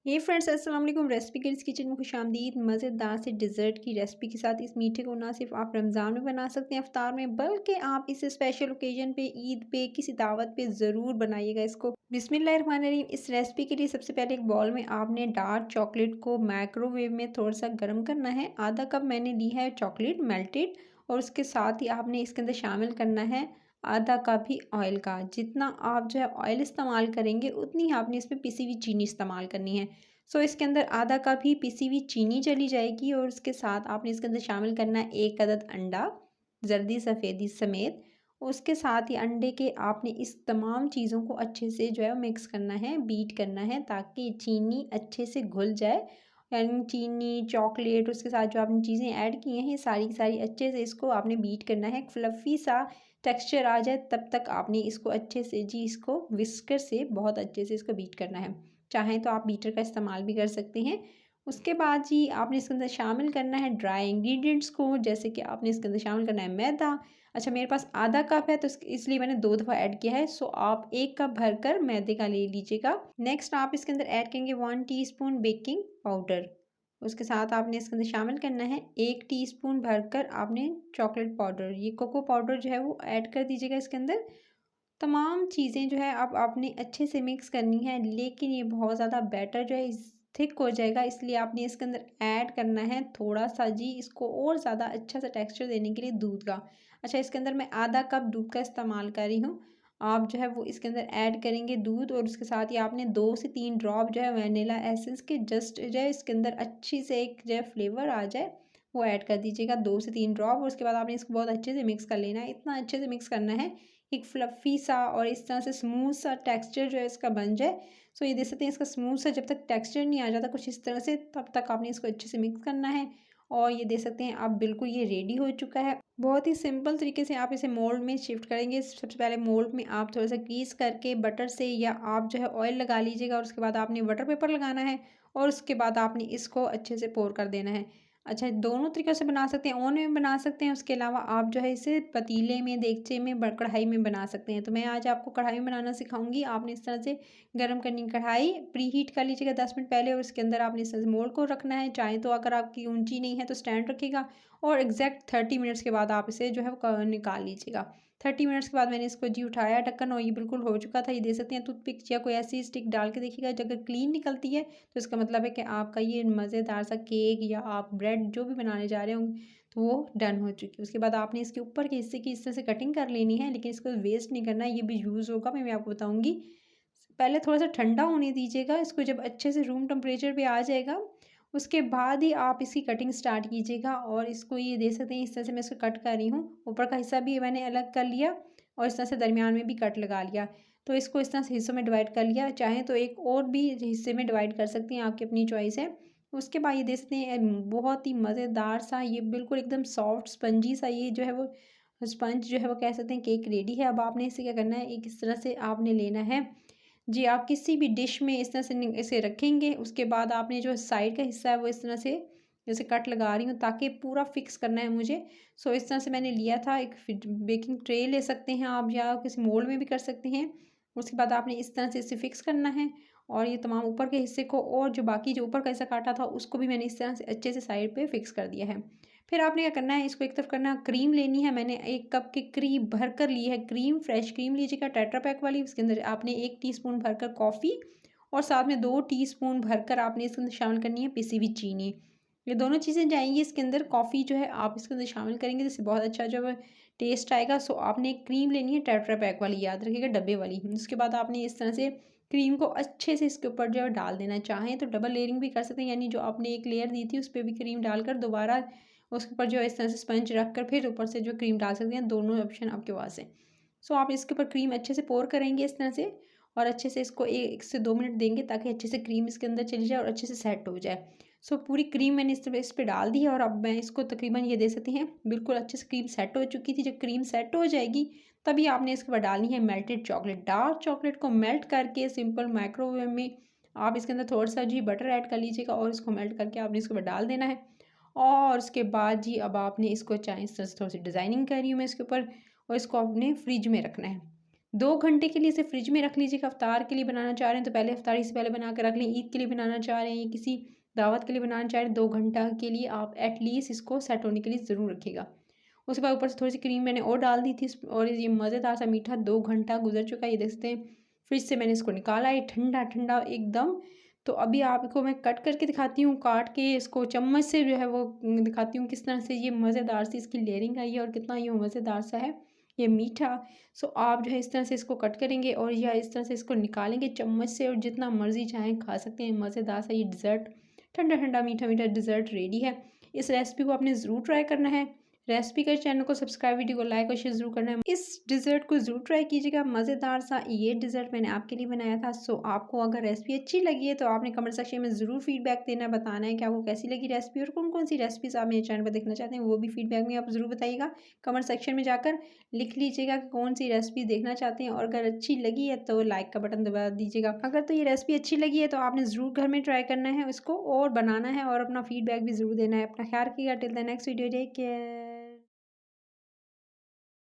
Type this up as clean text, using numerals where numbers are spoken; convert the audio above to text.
हे friends, अस्सलाम वालेकुम। Recipe kids kitchen में खुशामदीद। मज़ेदार से डिज़र्ट की रेसिपी के साथ इस मीठे को ना सिर्फ आप रमज़ान में बना सकते हैं इफ्तार में, बल्कि आप इसे स्पेशल ओकेजन पे, ईद पे, किसी दावत पे ज़रूर बनाइएगा इसको। बिस्मिल्लाहिर्रहमानिर्रहीम। इस रेसिपी के लिए सबसे पहले एक बाउल में आपने डार्क चॉकलेट को माइक्रोवेव में थोड़ा सा गर्म करना है। आधा कप मैंने ली है चॉकलेट मेल्टेड, और उसके साथ ही आपने इसके अंदर शामिल करना है आधा कप ही ऑयल का। जितना आप जो है ऑयल इस्तेमाल करेंगे उतनी ही आपने इसमें पिसी हुई चीनी इस्तेमाल करनी है। सो इसके अंदर आधा कप ही पिसी हुई चीनी चली जाएगी, और उसके साथ आपने इसके अंदर शामिल करना है एक अदद अंडा, जर्दी सफ़ेदी समेत। उसके साथ ही अंडे के आपने इस तमाम चीज़ों को अच्छे से जो है मिक्स करना है, बीट करना है, ताकि चीनी अच्छे से घुल जाए। यानी चीनी, चॉकलेट, उसके साथ जो आपने चीज़ें ऐड की हैं, ये सारी की सारी अच्छे से इसको आपने बीट करना है। एक फ्लफ़ी सा टेक्सचर आ जाए तब तक आपने इसको अच्छे से इसको विस्कर से बहुत अच्छे से इसको बीट करना है। चाहें तो आप बीटर का इस्तेमाल भी कर सकते हैं। उसके बाद जी आपने इसके अंदर शामिल करना है ड्राई इंग्रेडिएंट्स को, जैसे कि आपने इसके अंदर शामिल करना है मैदा। अच्छा, मेरे पास आधा कप है तो इसलिए मैंने 2 दफ़ा ऐड किया है। सो आप 1 कप भरकर मैदे का ले लीजिएगा। नेक्स्ट आप इसके अंदर ऐड करेंगे 1 टीस्पून बेकिंग पाउडर। उसके साथ आपने इसके अंदर शामिल करना है 1 टीस्पून भरकर आपने चॉकलेट पाउडर, ये कोको पाउडर जो है वो ऐड कर दीजिएगा इसके अंदर। तमाम चीज़ें जो है अब आपने अच्छे से मिक्स करनी है, लेकिन ये बहुत ज़्यादा बैटर जो है इस थिक हो जाएगा, इसलिए आपने इसके अंदर ऐड करना है थोड़ा सा जी इसको और ज़्यादा अच्छा सा टेक्सचर देने के लिए दूध का। अच्छा, इसके अंदर मैं आधा कप दूध का इस्तेमाल कर रही हूँ। आप जो है वो इसके अंदर ऐड करेंगे दूध, और उसके साथ ही आपने 2 से 3 ड्रॉप जो है वनीला एसेंस के जस्ट जो है इसके अंदर अच्छी से एक जो है फ्लेवर आ जाए वो ऐड कर दीजिएगा, 2 से 3 ड्रॉप। और उसके बाद आपने इसको बहुत अच्छे से मिक्स कर लेना है। इतना अच्छे से मिक्स करना है एक फ्लफ़ी सा और इस तरह से स्मूथ सा टेक्सचर जो है इसका बन जाए। सो ये देख सकते हैं इसका स्मूथ सा जब तक टेक्सचर नहीं आ जाता कुछ इस तरह से, तब तक आपने इसको अच्छे से मिक्स करना है। और ये देख सकते हैं अब बिल्कुल ये रेडी हो चुका है। बहुत ही सिंपल तरीके से आप इसे मोल्ड में शिफ्ट करेंगे। सबसे पहले मोल्ड में आप थोड़ा सा ग्रीस करके बटर से, या आप जो है ऑयल लगा लीजिएगा, और उसके बाद आपने बटर पेपर लगाना है, और उसके बाद आपने इसको अच्छे से पोर कर देना है। अच्छा, दोनों तरीक़ों से बना सकते हैं, ओवन में बना सकते हैं, उसके अलावा आप जो है इसे पतीले में, देगचे में, कढ़ाई में बना सकते हैं। तो मैं आज आपको कढ़ाई में बनाना सिखाऊंगी। आपने इस तरह से गरम करनी कढ़ाई, प्री हीट कर लीजिएगा 10 मिनट पहले, और उसके अंदर आपने इस तरह से मोल्ड को रखना है। चाहे तो अगर आपकी ऊंची नहीं है तो स्टैंड रखिएगा, और एग्जैक्ट 30 मिनट्स के बाद आप इसे जो है वो निकाल लीजिएगा। 30 मिनट्स के बाद मैंने इसको जी उठाया ढक्कन, और ये बिल्कुल हो चुका था। ये दे सकते हैं टूथपिक या कोई ऐसी स्टिक डाल के देखिएगा, अगर क्लीन निकलती है तो इसका मतलब है कि आपका ये मज़ेदार सा केक या आप ब्रेड जो भी बनाने जा रहे होंगे तो वो डन हो चुकी है। उसके बाद आपने इसके ऊपर के हिस्से की इस तरह से कटिंग कर लेनी है, लेकिन इसको वेस्ट नहीं करना है, ये भी यूज़ होगा, मैं आपको बताऊँगी। पहले थोड़ा सा ठंडा होने दीजिएगा इसको, जब अच्छे से रूम टेम्परेचर पे आ जाएगा उसके बाद ही आप इसकी कटिंग स्टार्ट कीजिएगा। और इसको ये देख सकते हैं इस तरह से मैं इसको कट कर रही हूँ। ऊपर का हिस्सा भी मैंने अलग कर लिया, और इस तरह से दरमियान में भी कट लगा लिया। तो इसको इस तरह से हिस्सों में डिवाइड कर लिया। चाहें तो एक और भी हिस्से में डिवाइड कर सकती हैं, आपकी अपनी चॉइस है। उसके बाद ये देख सकते हैं बहुत ही मज़ेदार सा, ये बिल्कुल एकदम सॉफ्ट स्पंजी सा, ये जो है वो स्पंज जो है वो कह सकते हैं केक रेडी है। अब आपने इसे क्या करना है, एक इस तरह से आपने लेना है जी, आप किसी भी डिश में इस तरह से इसे रखेंगे। उसके बाद आपने जो साइड का हिस्सा है वो इस तरह से जैसे कट लगा रही हूँ, ताकि पूरा फिक्स करना है मुझे। सो इस तरह से मैंने लिया था। एक बेकिंग ट्रे ले सकते हैं आप, या किसी मोल्ड में भी कर सकते हैं। उसके बाद आपने इस तरह से इसे फिक्स करना है, और ये तमाम ऊपर के हिस्से को, और जो बाकी जो ऊपर का हिस्सा काटा था उसको भी मैंने इस तरह से अच्छे से साइड पे फिक्स कर दिया है। फिर आपने क्या करना है, इसको एक तरफ करना है, क्रीम लेनी है। मैंने 1 कप की क्रीम भर कर ली है क्रीम, फ्रेश क्रीम लीजिएगा टेट्रा पैक वाली। उसके अंदर आपने 1 टीस्पून भरकर कॉफ़ी, और साथ में 2 टीस्पून भरकर आपने इसके अंदर शामिल करनी है पिसी हुई चीनी। ये दोनों चीज़ें जाएंगी इसके अंदर। कॉफ़ी जो है आप इसके अंदर शामिल करेंगे जिससे बहुत अच्छा जो है टेस्ट आएगा। सो आपने एक क्रीम लेनी है टेट्रा पैक वाली, याद रखिएगा डब्बे वाली। उसके बाद आपने इस तरह से क्रीम को अच्छे से इसके ऊपर जो है डाल देना। चाहें तो डबल लेयरिंग भी कर सकते हैं, यानी जो आपने एक लेयर दी थी उस पर भी क्रीम डालकर दोबारा उसके ऊपर जो है इस तरह से स्पंज रख कर फिर ऊपर से जो क्रीम डाल सकते हैं। दोनों ऑप्शन आपके पास है। सो आप इसके ऊपर क्रीम अच्छे से पोर करेंगे इस तरह से, और अच्छे से इसको 1 से 2 मिनट देंगे, ताकि अच्छे से क्रीम इसके अंदर चली जाए और अच्छे से सेट हो जाए। सो पूरी क्रीम मैंने इस पे डाल दी है, और अब मैं इसको तकरीबन ये दे सकते हैं बिल्कुल अच्छे से क्रीम सेट हो चुकी थी। जब क्रीम सेट हो जाएगी तभी आपने इसके ऊपर डालनी है मेल्टेड चॉकलेट। डार्क चॉकलेट को मेल्ट करके सिंपल माइक्रोवेव में आप इसके अंदर थोड़ा सा जी बटर ऐड कर लीजिएगा, और इसको मेल्ट करके आपने इसके ऊपर डाल देना है। और उसके बाद जी अब आपने इसको चाहे इस तरह से थोड़ी सी डिज़ाइनिंग कर रही हूँ मैं इसके ऊपर, और इसको आपने फ्रिज में रखना है। 2 घंटे के लिए इसे फ्रिज में रख लीजिएगा। इफ्तार के लिए बनाना चाह रहे हैं तो पहले इफ्तारी से पहले बना के रख लें। ईद के लिए बनाना चाह रहे हैं या किसी दावत के लिए बनाना चाह रहे हैं, 2 घंटा के लिए आप एटलीस्ट इसको सेट होने के लिए ज़रूर रखिएगा। उसके बाद ऊपर से थोड़ी सी क्रीम मैंने और डाल दी थी और ये मज़ेदार सा मीठा 2 घंटा गुजर चुका है। ये देख सकते हैं फ्रिज से मैंने इसको निकाला है ठंडा ठंडा एकदम। तो अभी आपको मैं कट करके दिखाती हूँ, काट के इसको चम्मच से जो है वो दिखाती हूँ किस तरह से ये मज़ेदार सी इसकी लेयरिंग आई है और कितना ये मज़ेदार सा है ये मीठा। सो आप जो है इस तरह से इसको कट करेंगे और या इस तरह से इसको निकालेंगे चम्मच से और जितना मर्ज़ी चाहें खा सकते हैं। मज़ेदार सा ये डिज़र्ट ठंडा ठंडा मीठा मीठा डिज़र्ट रेडी है। इस रेसिपी को आपने ज़रूर ट्राई करना है। रेसिपी का चैनल को सब्सक्राइब, वीडियो को लाइक और शेयर ज़रूर करना है। इस डिज़र्ट को ज़रूर ट्राई कीजिएगा। मज़ेदार सा ये डिज़र्ट मैंने आपके लिए बनाया था। सो आपको अगर रेसिपी अच्छी लगी है तो आपने कमेंट सेक्शन में ज़रूर फीडबैक देना, बताना है कि आपको कैसी लगी रेसिपी और कौन कौन सी रेसिपीज़ आप मेरे चैनल पर देखना चाहते हैं, वो भी फीडबैक में आप ज़रूर बताइएगा। कमेंट सेक्शन में जाकर लिख लीजिएगा कि कौन सी रेसिपी देखना चाहते हैं और अगर अच्छी लगी है तो लाइक का बटन दबा दीजिएगा। अगर तो ये रेसिपी अच्छी लगी है तो आपने ज़रूर घर में ट्राई करना है इसको और बनाना है और अपना फीडबैक भी ज़रूर देना है। अपना ख्याल रखिएगा। Till the next video, take care.